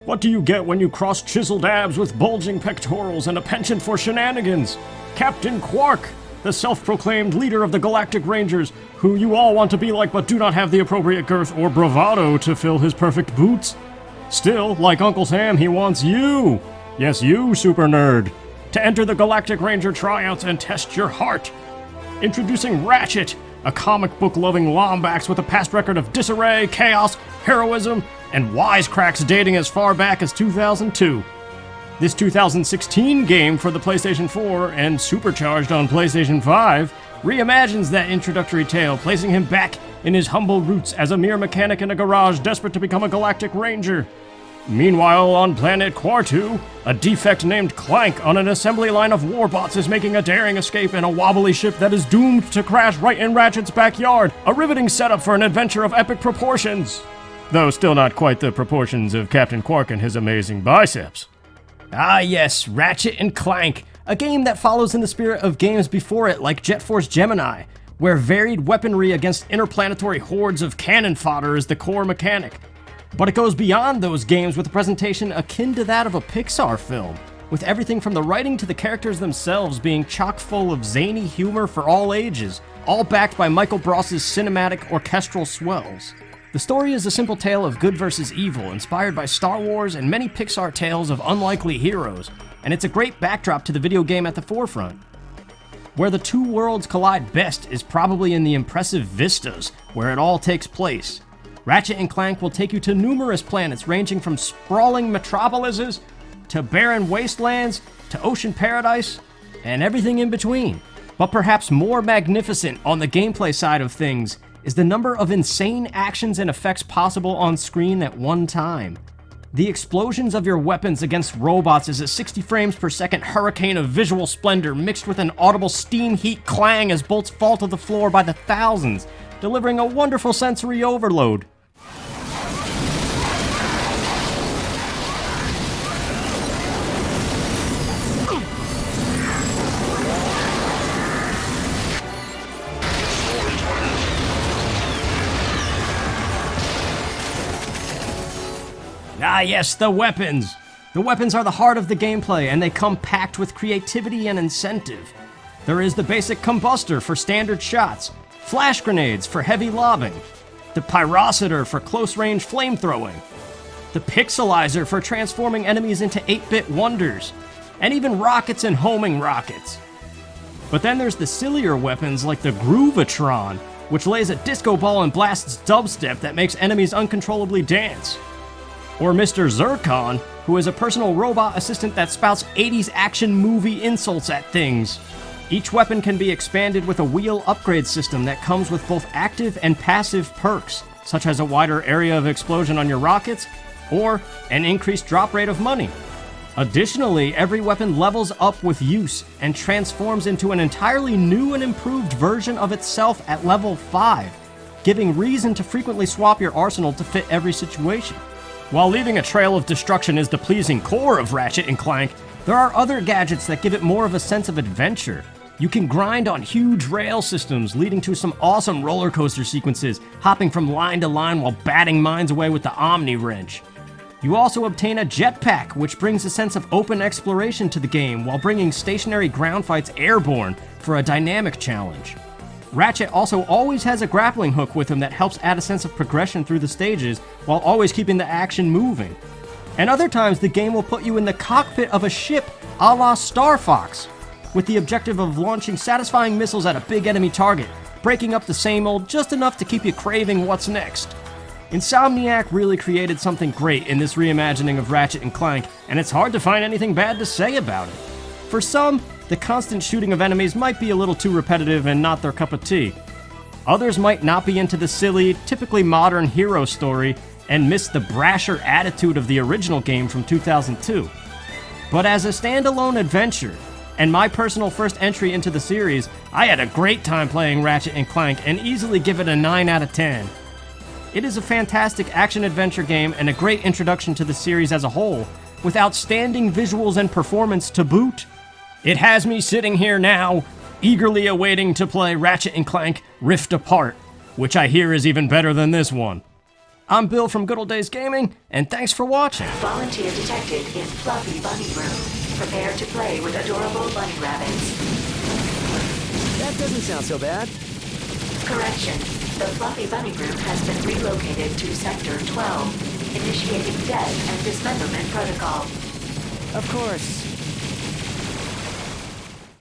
What do you get when you cross chiseled abs with bulging pectorals and a penchant for shenanigans? Captain Quark, the self-proclaimed leader of the Galactic Rangers, who you all want to be like but do not have the appropriate girth or bravado to fill his perfect boots. Still, like Uncle Sam, he wants you, yes you, super nerd, to enter the Galactic Ranger tryouts and test your heart. Introducing Ratchet, a comic book-loving lombax with a past record of disarray, chaos, heroism, and wisecracks dating as far back as 2002. This 2016 game for the PlayStation 4 and supercharged on PlayStation 5 reimagines that introductory tale, placing him back in his humble roots as a mere mechanic in a garage desperate to become a Galactic Ranger. Meanwhile, on planet Quartu, a defect named Clank on an assembly line of warbots is making a daring escape in a wobbly ship that is doomed to crash right in Ratchet's backyard, a riveting setup for an adventure of epic proportions. Though still not quite the proportions of Captain Quark and his amazing biceps. Ah yes, Ratchet and Clank, a game that follows in the spirit of games before it like Jet Force Gemini, where varied weaponry against interplanetary hordes of cannon fodder is the core mechanic. But it goes beyond those games with a presentation akin to that of a Pixar film, with everything from the writing to the characters themselves being chock full of zany humor for all ages, all backed by Michael Bross's cinematic orchestral swells. The story is a simple tale of good versus evil, inspired by Star Wars and many Pixar tales of unlikely heroes, and it's a great backdrop to the video game at the forefront. Where the two worlds collide best is probably in the impressive vistas, where it all takes place. Ratchet and Clank will take you to numerous planets ranging from sprawling metropolises, to barren wastelands, to ocean paradise, and everything in between. But perhaps more magnificent on the gameplay side of things is the number of insane actions and effects possible on screen at one time. The explosions of your weapons against robots is a 60 frames per second hurricane of visual splendor mixed with an audible steam heat clang as bolts fall to the floor by the thousands, delivering a wonderful sensory overload. Ah yes, the weapons! The weapons are the heart of the gameplay, and they come packed with creativity and incentive. There is the basic combustor for standard shots, flash grenades for heavy lobbing, the pyrocitor for close-range flamethrowing, the pixelizer for transforming enemies into 8-bit wonders, and even rockets and homing rockets. But then there's the sillier weapons like the Groovatron, which lays a disco ball and blasts dubstep that makes enemies uncontrollably dance. Or Mr. Zircon, who is a personal robot assistant that spouts 80s action movie insults at things. Each weapon can be expanded with a wheel upgrade system that comes with both active and passive perks, such as a wider area of explosion on your rockets, or an increased drop rate of money. Additionally, every weapon levels up with use and transforms into an entirely new and improved version of itself at level 5, giving reason to frequently swap your arsenal to fit every situation. While leaving a trail of destruction is the pleasing core of Ratchet and Clank, there are other gadgets that give it more of a sense of adventure. You can grind on huge rail systems, leading to some awesome roller coaster sequences, hopping from line to line while batting mines away with the Omni Wrench. You also obtain a jetpack, which brings a sense of open exploration to the game while bringing stationary ground fights airborne for a dynamic challenge. Ratchet also always has a grappling hook with him that helps add a sense of progression through the stages while always keeping the action moving. And other times the game will put you in the cockpit of a ship a la Star Fox, with the objective of launching satisfying missiles at a big enemy target, breaking up the same old just enough to keep you craving what's next. Insomniac really created something great in this reimagining of Ratchet and Clank, and it's hard to find anything bad to say about it. For some, the constant shooting of enemies might be a little too repetitive and not their cup of tea. Others might not be into the silly, typically modern hero story and miss the brasher attitude of the original game from 2002. But as a standalone adventure, and my personal first entry into the series, I had a great time playing Ratchet and Clank and easily give it a 9 out of 10. It is a fantastic action-adventure game and a great introduction to the series as a whole, with outstanding visuals and performance to boot. It has me sitting here now, eagerly awaiting to play Ratchet and Clank Rift Apart, which I hear is even better than this one. I'm Bill from Good Old Days Gaming, and thanks for watching. Volunteer detected in Fluffy Bunny Room. Prepare to play with adorable bunny rabbits. That doesn't sound so bad. Correction. The Fluffy Bunny Room has been relocated to Sector 12, initiating death and dismemberment protocol. Of course.